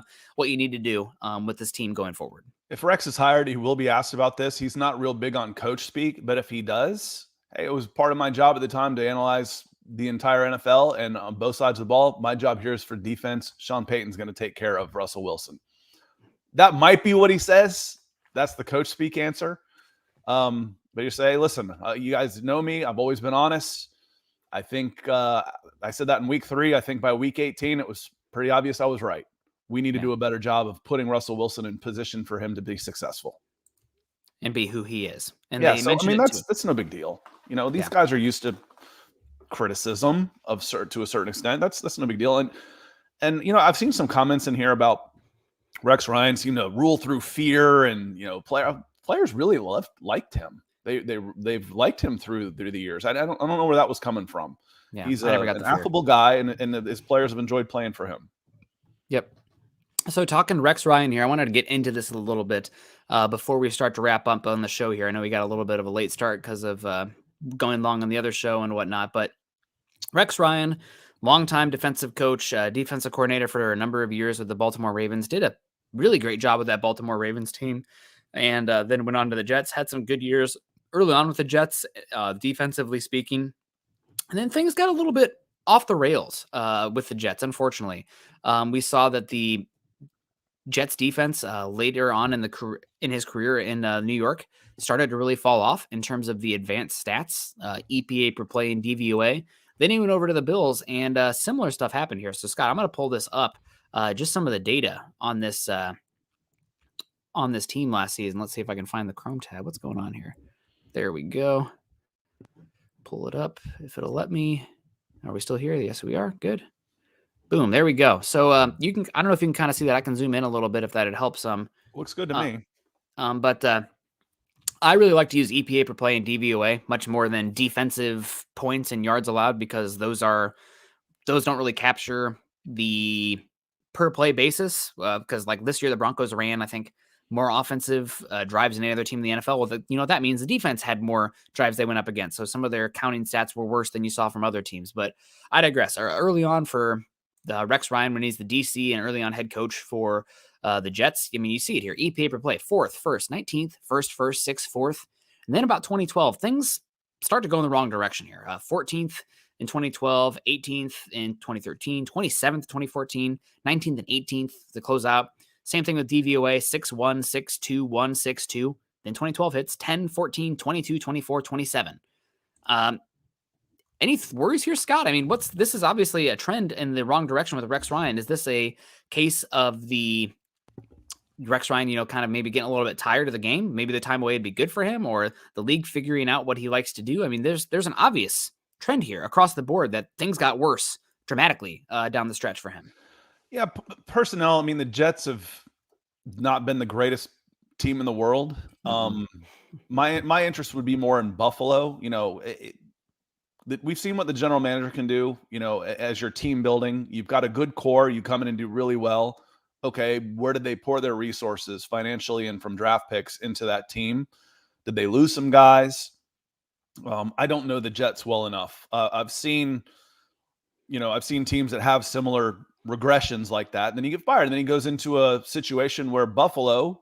do with this team going forward. If Rex is hired, he will be asked about this. He's not real big on coach speak, but if he does, hey, it was part of my job at the time to analyze the entire NFL and on both sides of the ball. My job here is for defense. Sean Payton's going to take care of Russell Wilson. That might be what he says. That's the coach speak answer. But you say, listen, you guys know me. I've always been honest. I think I said that in week 3. I think by week 18, it was pretty obvious I was right. We need to do a better job of putting Russell Wilson in position for him to be successful and be who he is. And that's no big deal. These guys are used to criticism to a certain extent. That's no big deal. And I've seen some comments in here about Rex Ryan seemed to rule through fear, and players really liked him. They've liked him through the years. I don't know where that was coming from. Yeah, he's an affable guy, and his players have enjoyed playing for him. Yep. So talking Rex Ryan here, I wanted to get into this a little bit before we start to wrap up on the show here. I know we got a little bit of a late start because of going long on the other show and whatnot, but Rex Ryan, longtime defensive coach, defensive coordinator for a number of years with the Baltimore Ravens, did a really great job with that Baltimore Ravens team, and then went on to the Jets, had some good years early on with the Jets, defensively speaking. And then things got a little bit off the rails with the Jets, unfortunately. We saw that the Jets defense later on in his career in New York started to really fall off in terms of the advanced stats, EPA per play and DVOA. Then he went over to the Bills, and similar stuff happened here. So Scott, I'm going to pull this up, just some of the data on this team last season. Let's see if I can find the Chrome tab. What's going on here? There we go. Pull it up if it'll let me. Are we still here? Yes, we are. Good. Boom. There we go. So you can, I don't know if you can kind of see that. I can zoom in a little bit if that helps some. Looks good to me. But I really like to use EPA per play and DVOA much more than defensive points and yards allowed, because those don't really capture the per play basis. Because like this year, the Broncos ran, I think, more offensive drives than any other team in the NFL. Well, you know what that means? The defense had more drives they went up against. So some of their counting stats were worse than you saw from other teams. But I digress. Early on for Rex Ryan, when he's the DC and early on head coach for the Jets, I mean, you see it here. EPA per play, 4th, 1st, 19th, 1st, 6th, 4th. And then about 2012, things start to go in the wrong direction here. 14th in 2012, 18th in 2013, 27th, 2014, 19th and 18th to close out. Same thing with DVOA, 6-1, 6-2, 1, 6-2. Then 2012 hits 10, 14, 22, 24, 27. Any worries here, Scott? I mean, this is obviously a trend in the wrong direction with Rex Ryan. Is this a case of the Rex Ryan, kind of maybe getting a little bit tired of the game? Maybe the time away would be good for him, or the league figuring out what he likes to do? I mean, there's an obvious trend here across the board that things got worse dramatically down the stretch for him. Yeah, personnel. I mean, the Jets have not been the greatest team in the world. My interest would be more in Buffalo. We've seen what the general manager can do. As your team building, you've got a good core. You come in and do really well. Okay, where did they pour their resources financially and from draft picks into that team? Did they lose some guys? I don't know the Jets well enough. I've seen teams that have similar regressions like that, and then he get fired, and then he goes into a situation where Buffalo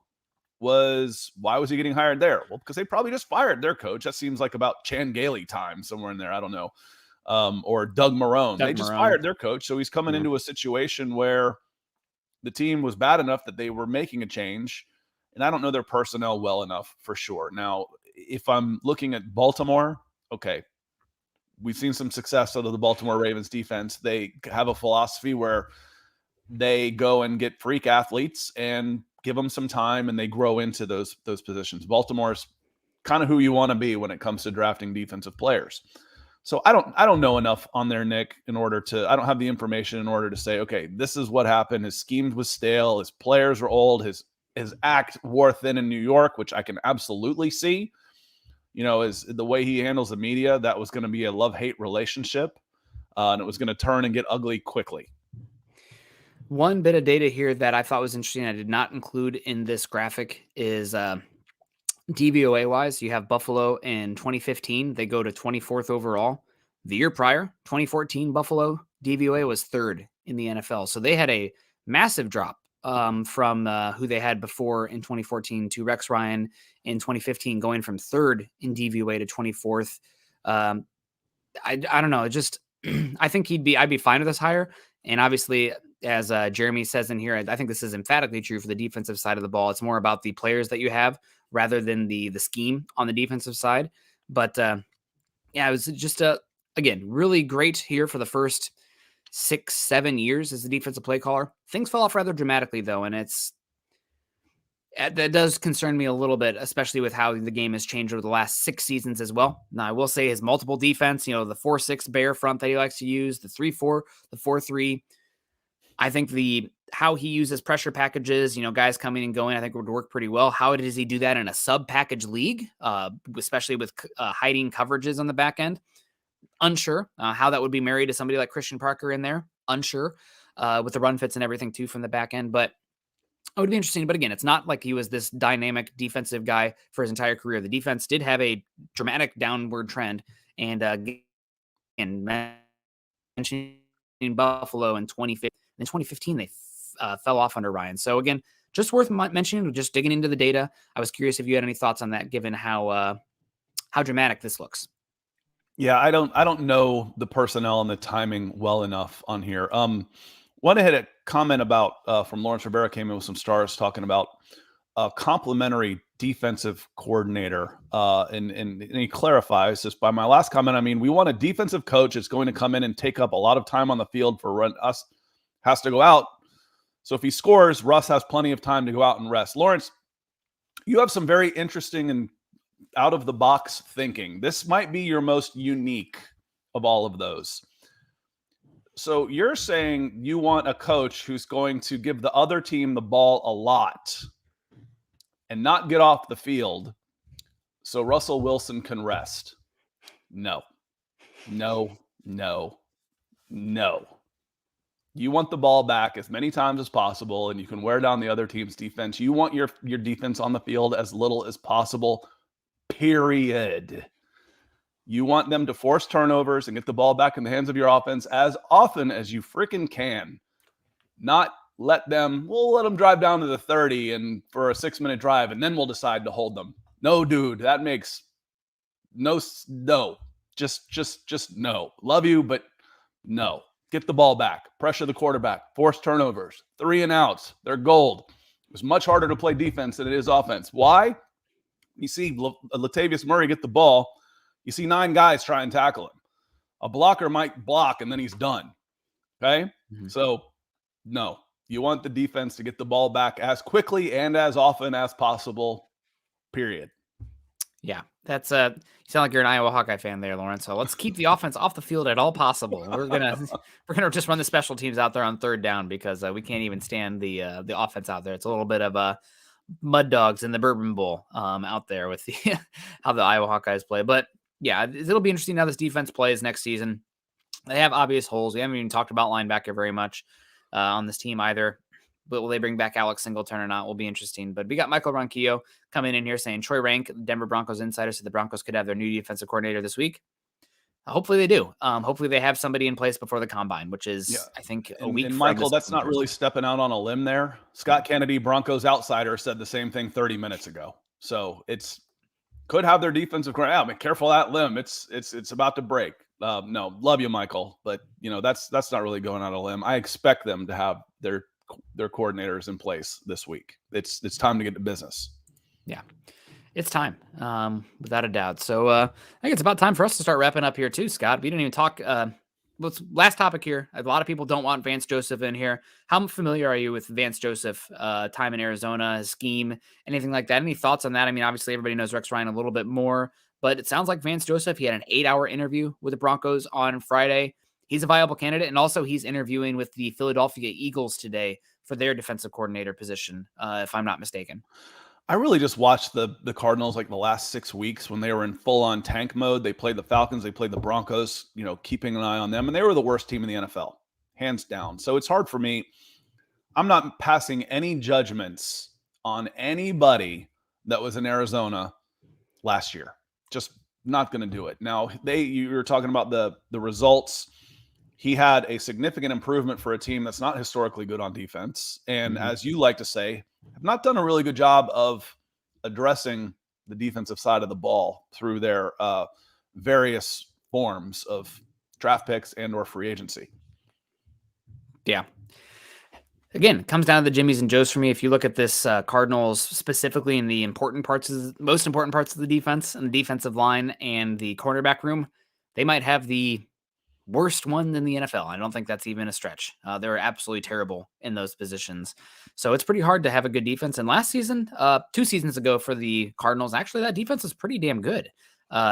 why was he getting hired there? Well, because they probably just fired their coach. That seems like about Chan Gailey time somewhere in there. I don't know. Or Doug Marrone. They just fired their coach. So he's coming into a situation where the team was bad enough that they were making a change. And I don't know their personnel well enough for sure. Now, if I'm looking at Baltimore, okay, we've seen some success out of the Baltimore Ravens defense. They have a philosophy where they go and get freak athletes and give them some time, and they grow into those positions. Baltimore's kind of who you want to be when it comes to drafting defensive players. So I don't know enough on there, Nick, I don't have the information in order to say, okay, this is what happened. His scheme was stale. His players were old. His act wore thin in New York, which I can absolutely see. Is the way he handles the media, that was going to be a love-hate relationship, and it was going to turn and get ugly quickly. One bit of data here that I thought was interesting, I did not include in this graphic, is DVOA-wise. You have Buffalo in 2015. They go to 24th overall. The year prior, 2014, Buffalo DVOA was 3rd in the NFL. So they had a massive drop from who they had before in 2014 to Rex Ryan in 2015, going from 3rd in DVOA to 24th. I don't know. I think I'd be fine with this hire. And obviously, as Jeremy says in here, I think this is emphatically true for the defensive side of the ball. It's more about the players that you have rather than the scheme on the defensive side. But it was just again, really great here for the first 6-7 years as the defensive play caller. Things fell off rather dramatically though, and that does concern me a little bit, especially with how the game has changed over the last 6 seasons as well. Now, I will say his multiple defense, the 4-6 bear front that he likes to use, the 3-4, the 4-3. I think how he uses pressure packages, guys coming and going, I think would work pretty well. How does he do that in a sub-package league, especially with hiding coverages on the back end? Unsure. How that would be married to somebody like Christian Parker in there? Unsure. With the run fits and everything too from the back end. But it would be interesting. But again, it's not like he was this dynamic defensive guy for his entire career. The defense did have a dramatic downward trend. And mentioning Buffalo in 2015. In 2015, they fell off under Ryan. So again, just worth mentioning, just digging into the data. I was curious if you had any thoughts on that, given how dramatic this looks. Yeah, I don't know the personnel and the timing well enough on here. Want to hit comment about from Lawrence Rivera came in with some stars talking about a complimentary defensive coordinator. And he clarifies this by my last comment. I mean, we want a defensive coach that's going to come in and take up a lot of time on the field for us has to go out. So if he scores, Russ has plenty of time to go out and rest. Lawrence, you have some very interesting and out of the box thinking. This might be your most unique of all of those. So you're saying you want a coach who's going to give the other team the ball a lot and not get off the field so Russell Wilson can rest. No. You want the ball back as many times as possible, and you can wear down the other team's defense. You want your defense on the field as little as possible, period. You want them to force turnovers and get the ball back in the hands of your offense as often as you freaking can. Not let them drive down to the 30 and for a 6-minute drive, and then we'll decide to hold them. No, dude, that makes no. Just no. Love you, but no. Get the ball back. Pressure the quarterback. Force turnovers. 3 and outs. They're gold. It's much harder to play defense than it is offense. Why? You see Latavius Murray get the ball. You see 9 guys try and tackle him. A blocker might block, and then he's done. Okay? Mm-hmm. So, no. You want the defense to get the ball back as quickly and as often as possible, period. Yeah, that's you sound like you're an Iowa Hawkeye fan there, Lawrence. So let's keep the offense off the field at all possible. We're gonna just run the special teams out there on 3rd down because we can't even stand the offense out there. It's a little bit of mud dogs in the Bourbon Bowl out there with the how the Iowa Hawkeyes play. But yeah, it'll be interesting how this defense plays next season. They have obvious holes. We haven't even talked about linebacker very much on this team either. But will they bring back Alex Singleton or not will be interesting. But we got Michael Ronquillo coming in here saying Troy Rank, Denver Broncos insider, said the Broncos could have their new defensive coordinator this week. Hopefully they do. Hopefully they have somebody in place before the combine, which is, I think, a week. And Michael, that's not really stepping out on a limb there. Scott Kennedy, Broncos outsider, said the same thing 30 minutes ago. So it's could have their defensive coordinator. I mean, careful that limb. It's about to break. No, love you, Michael, but that's not really going out on a limb. I expect them to have their coordinators in place this week. It's time to get to business. Yeah, it's time, without a doubt. So I think it's about time for us to start wrapping up here too, Scott. We didn't even talk. Last topic here. A lot of people don't want Vance Joseph in here. How familiar are you with Vance Joseph, time in Arizona, his scheme, anything like that? Any thoughts on that? I mean, obviously everybody knows Rex Ryan a little bit more, but it sounds like Vance Joseph, he had an 8-hour interview with the Broncos on Friday. He's a viable candidate, and also he's interviewing with the Philadelphia Eagles today for their defensive coordinator position, if I'm not mistaken. I really just watched the Cardinals like the last 6 weeks when they were in full-on tank mode. They played the Falcons, they played the Broncos, keeping an eye on them, and they were the worst team in the NFL, hands down. So it's hard for me. I'm not passing any judgments on anybody that was in Arizona last year. Just not going to do it. Now, you were talking about the results. He had a significant improvement for a team that's not historically good on defense. And as you like to say, have not done a really good job of addressing the defensive side of the ball through their various forms of draft picks and or free agency. Yeah. Again, it comes down to the Jimmies and Joes for me. If you look at this Cardinals specifically in the most important parts of the defense and the defensive line and the cornerback room, they might have the worst one in the NFL. I don't think that's even a stretch. They're absolutely terrible in those positions. So it's pretty hard to have a good defense. And last season, 2 seasons ago for the Cardinals, actually that defense was pretty damn good.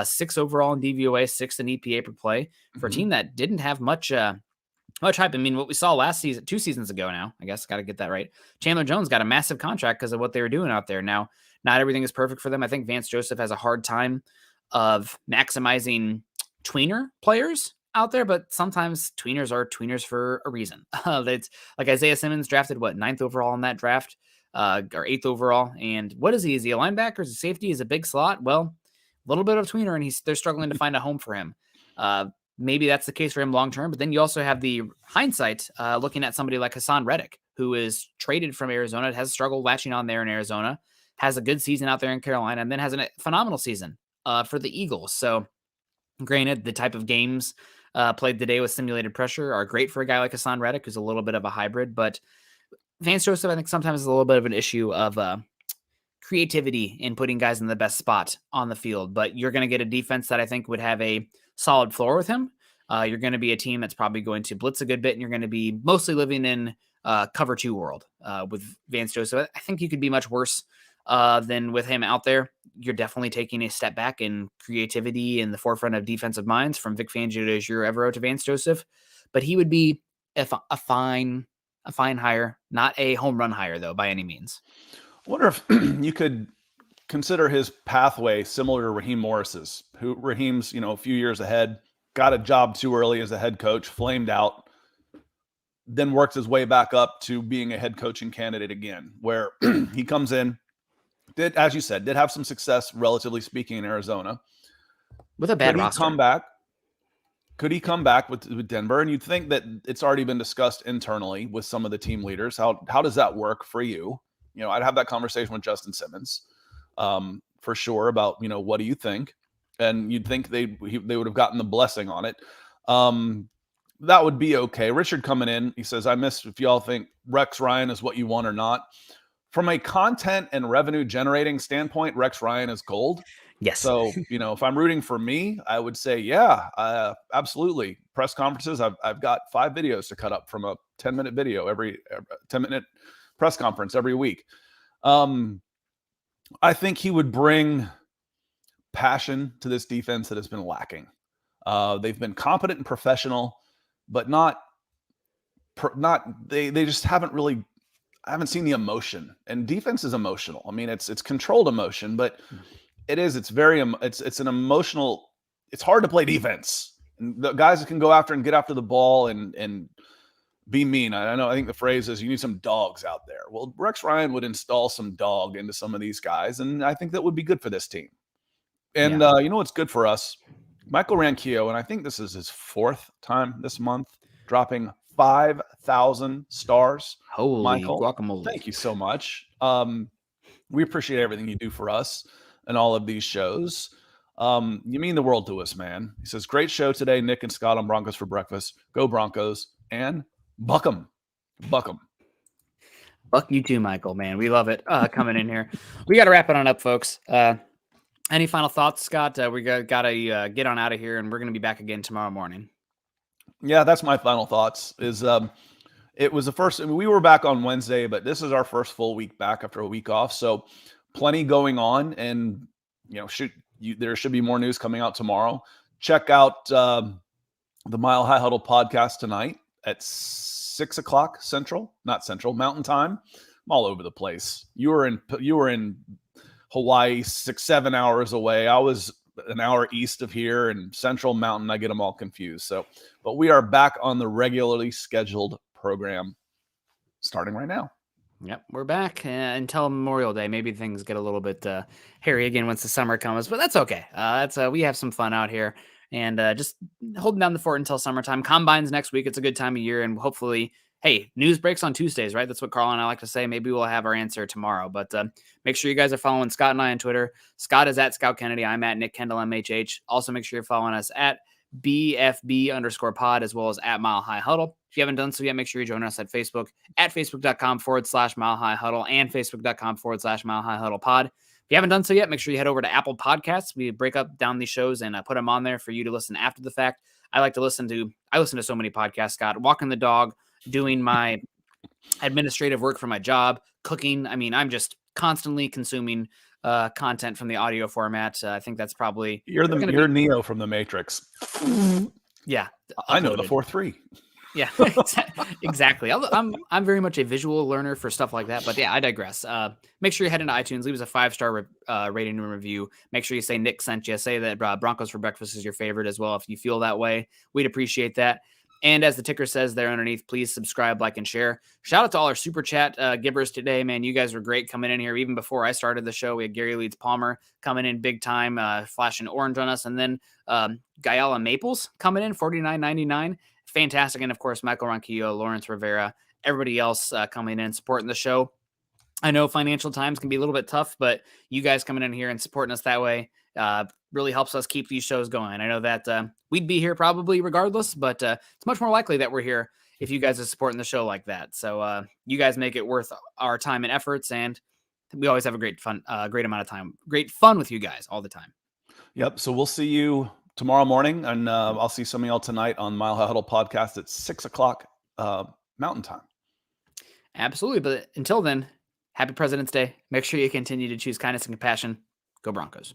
6 overall in DVOA, 6 in EPA per play for a team that didn't have much hype. I mean, what we saw last season, 2 seasons ago now, I guess, got to get that right. Chandler Jones got a massive contract because of what they were doing out there. Now, not everything is perfect for them. I think Vance Joseph has a hard time of maximizing tweener players out there, but sometimes tweeners are tweeners for a reason. That's like Isaiah Simmons drafted 9th overall in that draft, or 8th overall. And what is he? Is he a linebacker? Is he safety? Is a big slot? Well, a little bit of tweener, and they're struggling to find a home for him. Maybe that's the case for him long term, but then you also have the hindsight looking at somebody like Hassan Reddick, who is traded from Arizona, has struggled latching on there in Arizona, has a good season out there in Carolina, and then has a phenomenal season for the Eagles. So granted, the type of games played the day with simulated pressure are great for a guy like Hassan Reddick, who's a little bit of a hybrid. But Vance Joseph, I think sometimes is a little bit of an issue of creativity in putting guys in the best spot on the field. But you're going to get a defense that I think would have a solid floor with him. You're going to be a team that's probably going to blitz a good bit, and you're going to be mostly living in cover 2 world with Vance Joseph. I think you could be much worse than with him out there. You're definitely taking a step back in creativity in the forefront of defensive minds from Vic Fangio to Giro Evero to Vance Joseph. But he would be a fine hire, not a home run hire, though, by any means. I wonder if you could consider his pathway similar to Raheem Morris's, who Raheem's, a few years ahead, got a job too early as a head coach, flamed out, then worked his way back up to being a head coaching candidate again, where he comes in, did, as you said, did have some success, relatively speaking, in Arizona. With a bad roster. Could he come back with Denver? And you'd think that it's already been discussed internally with some of the team leaders. How does that work for you? I'd have that conversation with Justin Simmons for sure about, what do you think? And you'd think they would have gotten the blessing on it. That would be okay. Richard coming in, he says, I miss if y'all think Rex Ryan is what you want or not. From a content and revenue generating standpoint, Rex Ryan is gold. Yes. So, if I'm rooting for me, I would say, yeah, absolutely. Press conferences, I've got 5 videos to cut up from a 10-minute video, every 10-minute press conference every week. I think he would bring passion to this defense that has been lacking. They've been competent and professional, but they just haven't really. I haven't seen the emotion, and defense is emotional. I mean, it's controlled emotion, but it's an emotional. It's hard to play defense. And the guys that can go after and get after the ball and be mean. I think the phrase is you need some dogs out there. Well, Rex Ryan would install some dog into some of these guys, and I think that would be good for this team. And what's good for us? Michael Ranquillo, and I think this is his 4th time this month, dropping 5,000 stars. Holy Michael, guacamole. Thank you so much. We appreciate everything you do for us and all of these shows. You mean the world to us, man. He says, great show today, Nick and Scott on Broncos for breakfast. Go Broncos and buck 'em. Buck 'em. Buck you too, Michael, man. We love it coming in here. We got to wrap it on up, folks. Any final thoughts, Scott? We got to get on out of here, and we're going to be back again tomorrow morning. Yeah, that's my final thoughts is it was the first, we were back on Wednesday, but this is our first full week back after a week off. So plenty going on, and there should be more news coming out tomorrow. Check out the Mile High Huddle podcast tonight at 6:00 Mountain Time. I'm all over the place. You were in Hawaii 6-7 hours away. I was an hour east of here, and Central Mountain, I get them all confused. So, but we are back on the regularly scheduled program starting right now. Yep, we're back until Memorial Day. Maybe things get a little bit hairy again once the summer comes, but that's okay. We have some fun out here, and just holding down the fort until summertime. Combines next week. It's a good time of year, and hopefully, hey, news breaks on Tuesdays, right? That's what Carl and I like to say. Maybe we'll have our answer tomorrow, but make sure you guys are following Scott and I on Twitter. Scott is at Scout Kennedy. I'm at Nick Kendell MHH. Also, make sure you're following us at BFB_pod, as well as at Mile High Huddle. If you haven't done so yet, make sure you join us at Facebook at facebook.com/Mile High Huddle and facebook.com/Mile High Huddle pod. If you haven't done so yet, make sure you head over to Apple Podcasts. We break up down these shows and put them on there for you to listen after the fact. I listen to so many podcasts, Scott, walking the dog, doing my administrative work for my job, cooking. I mean, I'm just constantly consuming content from the audio format. I think that's probably you're Neo from the Matrix. Yeah, I know the 4-3. Yeah, exactly. I'm very much a visual learner for stuff like that, but yeah, I digress. Make sure you head into iTunes, leave us a 5-star rating and review. Make sure you say Nick sent you. Say that Broncos for breakfast is your favorite as well. If you feel that way, we'd appreciate that. And as the ticker says there underneath, please subscribe, like, and share. Shout out to all our super chat givers today, man. You guys were great coming in here. Even before I started the show, we had Gary Leeds Palmer coming in big time, flashing orange on us. And then Guyala Maples coming in, $49.99. Fantastic. And of course, Michael Ronquillo, Lawrence Rivera, everybody else coming in, supporting the show. I know financial times can be a little bit tough, but you guys coming in here and supporting us that way, really helps us keep these shows going. I know that we'd be here probably regardless, but it's much more likely that we're here if you guys are supporting the show like that. So you guys make it worth our time and efforts, and we always have a great amount of time, great fun with you guys all the time. Yep. So we'll see you tomorrow morning, and I'll see some of y'all tonight on Mile High Huddle podcast at 6 o'clock Mountain Time. Absolutely. But until then, happy President's Day. Make sure you continue to choose kindness and compassion. Go Broncos.